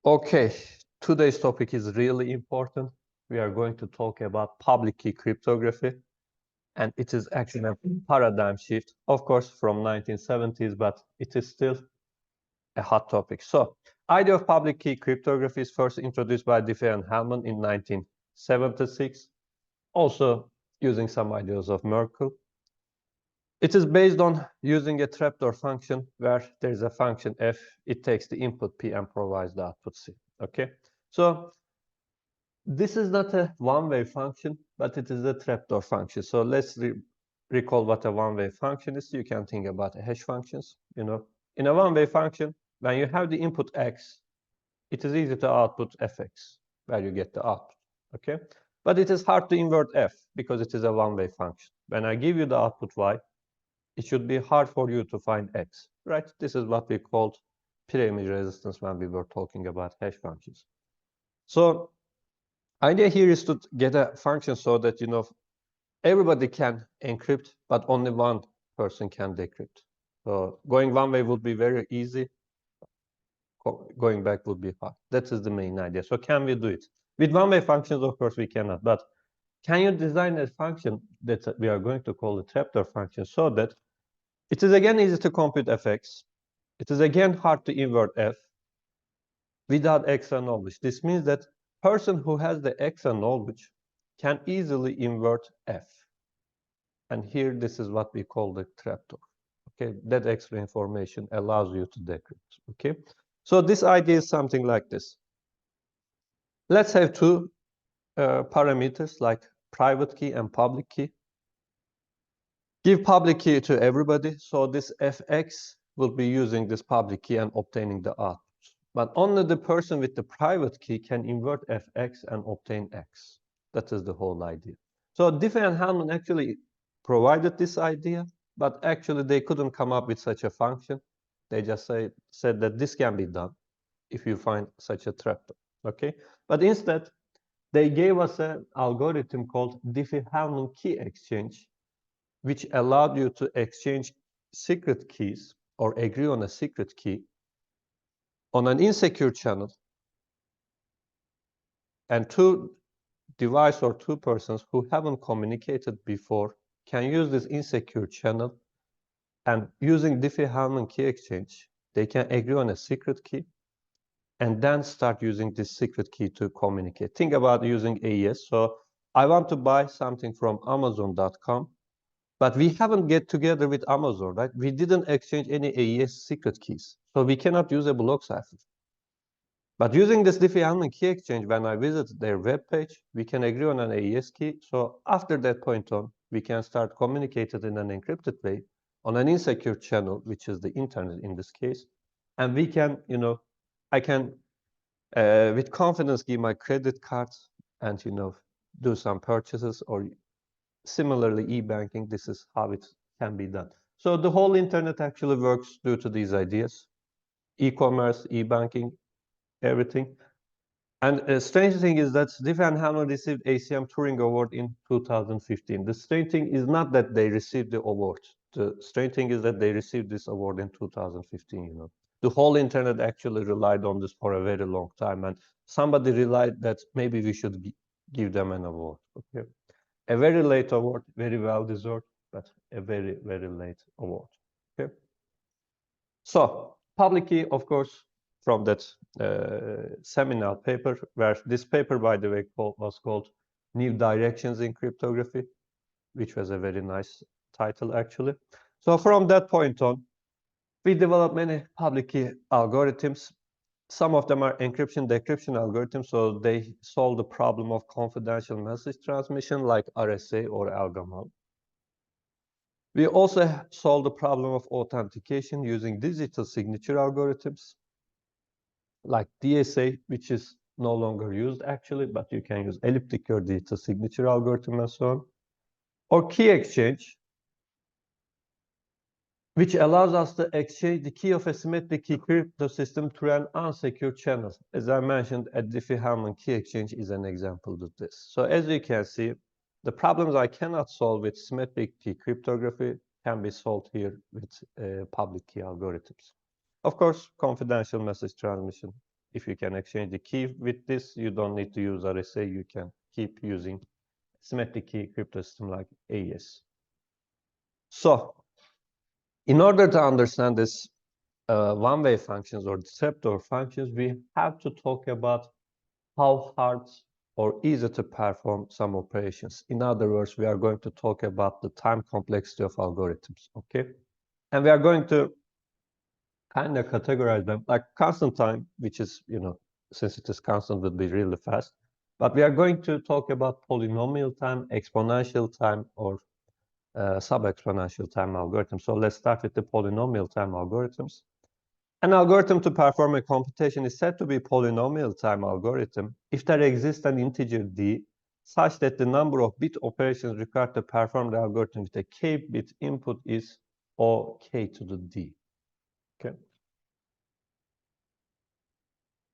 Okay, today's topic is really important. We are going to talk about public key cryptography, and it is actually a paradigm shift, of course, from 1970s, but it is still a hot topic. So, idea of public key cryptography is first introduced by Diffie and Hellman in 1976, also using some ideas of Merkle. It is based on using a trapdoor function where there is a function f, it takes the input p and provides the output c. Okay, so this is not a one-way function, but it is a trapdoor function. So let's recall what a one-way function is. You can think about hash functions. In a one-way function, when you have the input x, it is easy to output fx, where you get the output. Okay, but it is hard to invert f because it is a one-way function. When I give you the output y, it should be hard for you to find x, right? This is what we called pre-image resistance when we were talking about hash functions. So idea here is to get a function so that everybody can encrypt, but only one person can decrypt. So going one way would be very easy. Going back would be hard. That is the main idea. So can we do it? With one-way functions, of course, we cannot. But can you design a function that we are going to call a trapdoor function so that it is again easy to compute fx. It is again hard to invert f without extra knowledge. This means that person who has the extra knowledge can easily invert f. And here, this is what we call the trapdoor. Okay, that extra information allows you to decrypt. Okay, so this idea is something like this. Let's have two parameters like private key and public key. Give public key to everybody, so this fx will be using this public key and obtaining the output. But only the person with the private key can invert fx and obtain x. That is the whole idea. So Diffie and Hellman actually provided this idea, but actually they couldn't come up with such a function. They just said that this can be done if you find such a trapdoor. Okay, but instead they gave us an algorithm called Diffie-Hellman key exchange, which allowed you to exchange secret keys or agree on a secret key on an insecure channel, and two devices or two persons who haven't communicated before can use this insecure channel, and using Diffie-Hellman key exchange, they can agree on a secret key and then start using this secret key to communicate. Think about using AES. So I want to buy something from Amazon.com. But we haven't get together with Amazon, right? We didn't exchange any AES secret keys. So we cannot use a block cipher. But using this Diffie-Hellman key exchange, when I visit their web page, we can agree on an AES key. So after that point on, we can start communicating in an encrypted way on an insecure channel, which is the internet in this case. And we can, I can, with confidence, give my credit cards and, do some purchases, or similarly, e-banking, this is how it can be done. So the whole internet actually works due to these ideas. E-commerce, e-banking, everything. And a strange thing is that Diffie and Hellman received ACM Turing Award in 2015. The strange thing is not that they received the award. The strange thing is that they received this award in 2015, The whole internet actually relied on this for a very long time. And somebody realized that maybe we should give them an award. Okay. A very late award, very well deserved, but a very, very late award. Okay. So public key, of course, from that seminal paper, where this paper, by the way, was called New Directions in Cryptography, which was a very nice title, actually. So from that point on, we developed many public key algorithms. Some of them are encryption-decryption algorithms, so they solve the problem of confidential message transmission, like RSA or Algol. We also solve the problem of authentication using digital signature algorithms, like DSA, which is no longer used actually, but you can use elliptic curve digital signature algorithm and so on. Or key exchange, which allows us to exchange the key of a symmetric key crypto system through an unsecure channel. As I mentioned, a Diffie-Hellman key exchange is an example of this. So as you can see, the problems I cannot solve with symmetric key cryptography can be solved here with public key algorithms. Of course, confidential message transmission if you can exchange the key with this, you don't need to use RSA. You can keep using symmetric key crypto system like AES. So in order to understand this one-way functions or trapdoor functions, we have to talk about how hard or easy to perform some operations. In other words, we are going to talk about the time complexity of algorithms, okay? And we are going to kind of categorize them like constant time, which is, since it is constant, would be really fast. But we are going to talk about polynomial time, exponential time, or subexponential time algorithms. So let's start with the polynomial time algorithms. An algorithm to perform a computation is said to be a polynomial time algorithm if there exists an integer d such that the number of bit operations required to perform the algorithm with a k-bit input is O k to the d. Okay.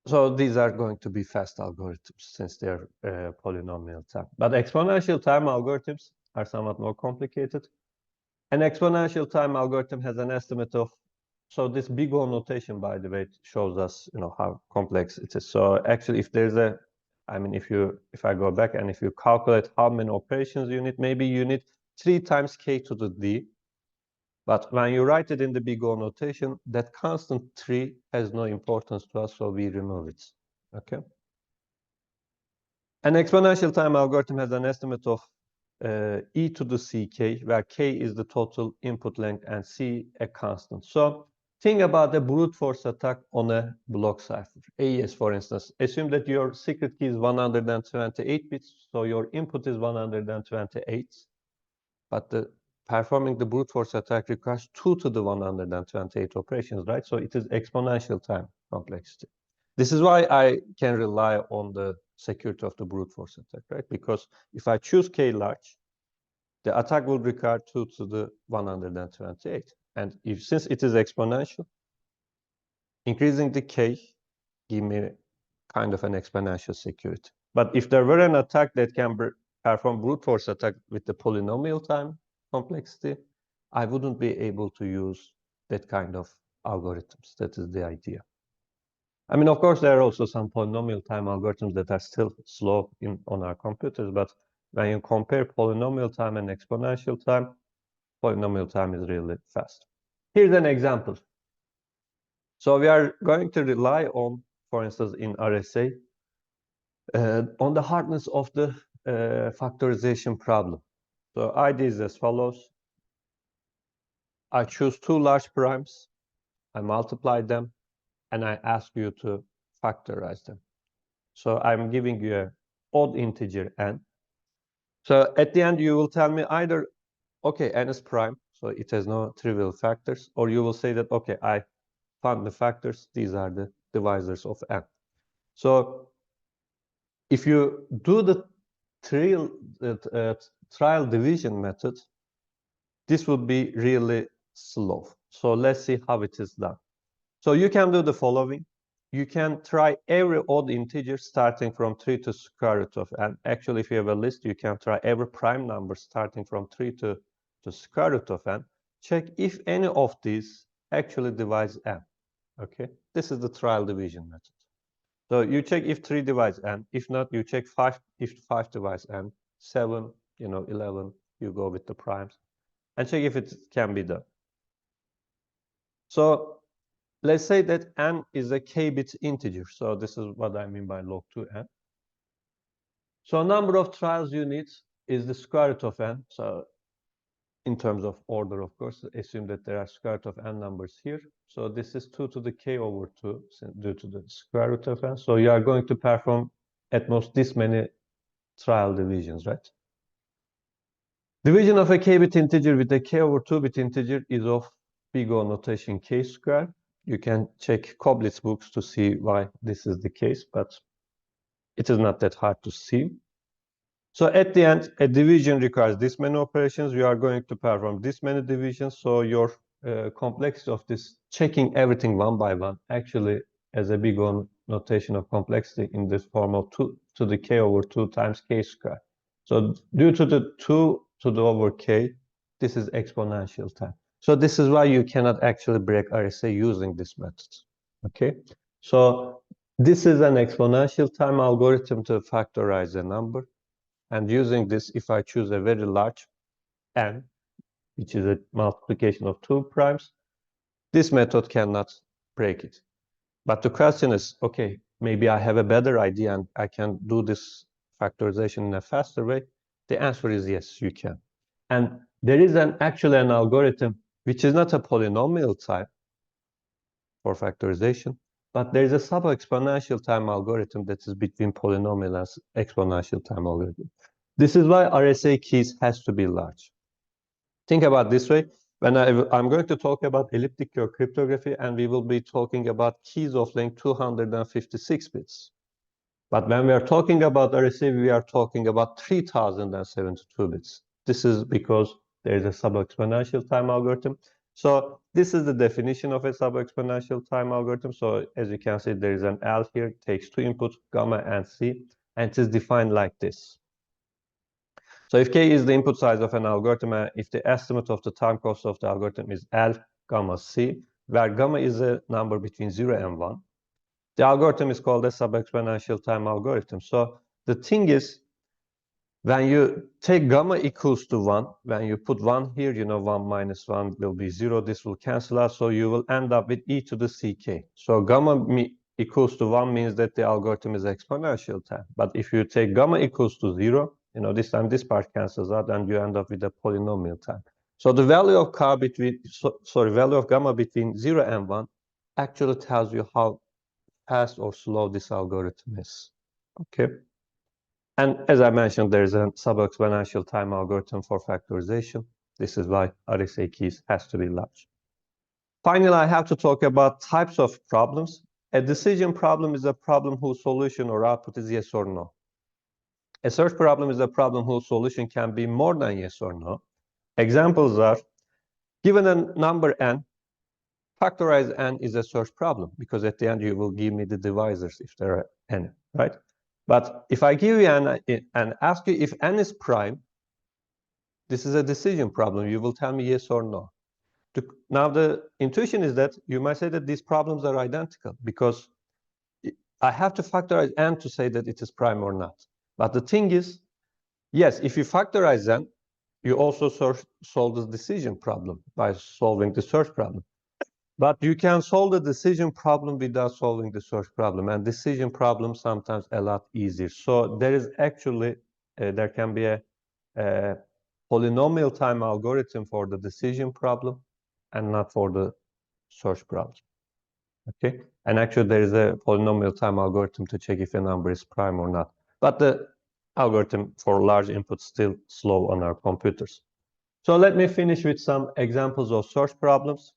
So these are going to be fast algorithms since they're polynomial time. But exponential time algorithms are somewhat more complicated. An exponential time algorithm has an estimate of, so this big O notation, by the way, shows us, how complex it is. So actually, if there's a, if I go back and if you calculate how many operations you need, maybe you need 3 times k to the d. But when you write it in the big O notation, that constant 3 has no importance to us, so we remove it. Okay. An exponential time algorithm has an estimate of e to the ck, where k is the total input length and c a constant. So think about a brute force attack on a block cipher. AES, for instance. Assume that your secret key is 128 bits, so your input is 128. But performing the brute force attack requires 2 to the 128 operations, right? So it is exponential time complexity. This is why I can rely on the security of the brute force attack, right? Because if I choose k large, the attack will require 2 to the 128. And since it is exponential, increasing the k give me kind of an exponential security. But if there were an attack that can perform brute force attack with the polynomial time complexity, I wouldn't be able to use that kind of algorithms. That is the idea. Of course, there are also some polynomial time algorithms that are still slow on our computers, but when you compare polynomial time and exponential time, polynomial time is really fast. Here's an example. So we are going to rely on, for instance, in RSA, on the hardness of the factorization problem. So idea is as follows. I choose 2 large primes, I multiply them, and I ask you to factorize them. So I'm giving you an odd integer n. So at the end, you will tell me either, okay, n is prime, so it has no trivial factors, or you will say that, okay, I found the factors, these are the divisors of n. So if you do the trial division method, this would be really slow. So let's see how it is done. So you can do the following. You can try every odd integer starting from 3 to square root of n. Actually, if you have a list, you can try every prime number starting from 3 to square root of n. Check if any of these actually divides n. Okay, this is the trial division method. So you check if 3 divides n. If not, you check 5 if 5 divides n. 7, 11, you go with the primes. And check if it can be done. So let's say that n is a k-bit integer. So this is what I mean by log 2n. So number of trials you need is the square root of n. So in terms of order, of course, assume that there are square root of n numbers here. So this is 2 to the k over 2 due to the square root of n. So you are going to perform at most this many trial divisions, right? Division of a k-bit integer with a k over 2-bit integer is of big O notation k square. You can check Koblitz books to see why this is the case, but it is not that hard to see. So at the end, a division requires this many operations. You are going to perform this many divisions. So your complexity of this checking everything one by one actually as a big O notation of complexity in this form of 2 to the k over 2 times k square. So due to the 2 to the over k, this is exponential time. So this is why you cannot actually break RSA using this method. Okay. So This is an exponential time algorithm to factorize a number. And using this, if I choose a very large n, which is a multiplication of 2 primes, this method cannot break it. But the question is, okay, maybe I have a better idea and I can do this factorization in a faster way. The answer is yes, you can. And there is actually an algorithm which is not a polynomial type for factorization, but there is a sub-exponential time algorithm that is between polynomial and exponential time algorithm. This is why RSA keys has to be large. Think about this way. When I'm going to talk about elliptic curve cryptography, and we will be talking about keys of length 256 bits. But when we are talking about RSA, we are talking about 3072 bits. This is because there is a sub-exponential time algorithm. So this is the definition of a sub-exponential time algorithm. So as you can see, there is an L here, it takes 2 inputs, gamma and C, and it is defined like this. So if K is the input size of an algorithm, and if the estimate of the time cost of the algorithm is L, gamma, C, where gamma is a number between 0 and 1, the algorithm is called a sub-exponential time algorithm. So the thing is, when you take gamma equals to 1, when you put 1 here, 1 minus 1 will be 0. This will cancel out, so you will end up with e to the ck. So gamma equals to 1 means that the algorithm is exponential time. But if you take gamma equals to 0, this time this part cancels out and you end up with a polynomial time. So the value of value of gamma between 0 and 1 actually tells you how fast or slow this algorithm is. Okay. And as I mentioned, there is a sub-exponential time algorithm for factorization. This is why RSA keys has to be large. Finally, I have to talk about types of problems. A decision problem is a problem whose solution or output is yes or no. A search problem is a problem whose solution can be more than yes or no. Examples are, given a number n, factorize n is a search problem, because at the end you will give me the divisors if there are n, right? But if I give you n and ask you if n is prime, this is a decision problem. You will tell me yes or no. Now the intuition is that you might say that these problems are identical, because I have to factorize n to say that it is prime or not. But the thing is, yes, if you factorize n, you also solve the decision problem by solving the search problem. But you can solve the decision problem without solving the search problem, and decision problems sometimes a lot easier. So there is actually, there can be a polynomial time algorithm for the decision problem and not for the search problem. Okay, and actually there is a polynomial time algorithm to check if a number is prime or not. But the algorithm for large inputs still slow on our computers. So let me finish with some examples of search problems.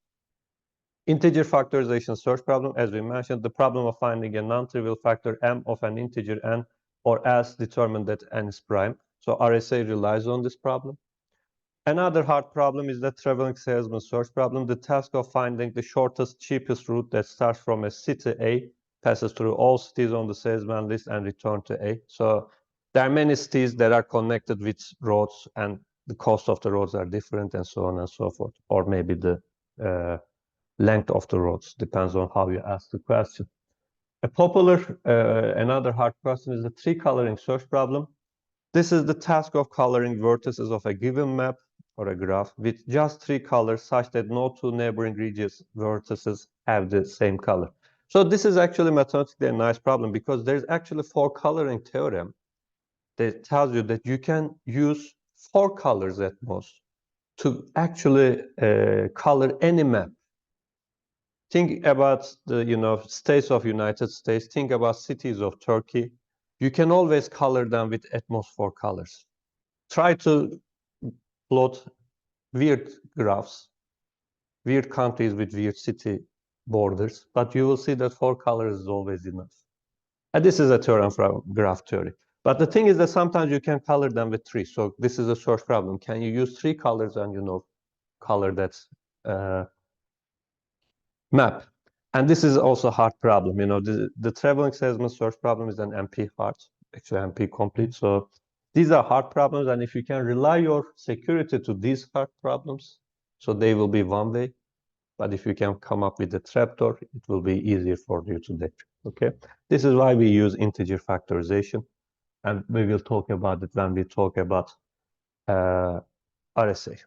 Integer factorization search problem, as we mentioned, the problem of finding a non-trivial factor m of an integer n, or else determine that n is prime. So RSA relies on this problem. Another hard problem is the traveling salesman search problem, the task of finding the shortest, cheapest route that starts from a city A, passes through all cities on the salesman list, and return to A. So there are many cities that are connected with roads, and the cost of the roads are different, and so on and so forth. Or maybe the length of the roads, depends on how you ask the question. A popular, another hard question is the tree coloring search problem. This is the task of coloring vertices of a given map or a graph with just 3 colors such that no 2 neighboring regions vertices have the same color. So this is actually mathematically a nice problem, because there's actually 4 coloring theorem that tells you that you can use 4 colors at most to actually color any map. Think about the states of United States. Think about cities of Turkey. You can always color them with at most 4 colors. Try to plot weird graphs, weird countries with weird city borders, but you will see that 4 colors is always enough. And this is a theorem from graph theory. But the thing is that sometimes you can color them with 3. So this is a search problem. Can you use 3 colors and color that map? And this is also a hard problem. The traveling salesman search problem is an NP hard, actually NP complete. So these are hard problems, and if you can rely your security to these hard problems, so they will be one way. But if you can come up with a trapdoor, it will be easier for you to detect. Okay, this is why we use integer factorization, and we will talk about it when we talk about RSA.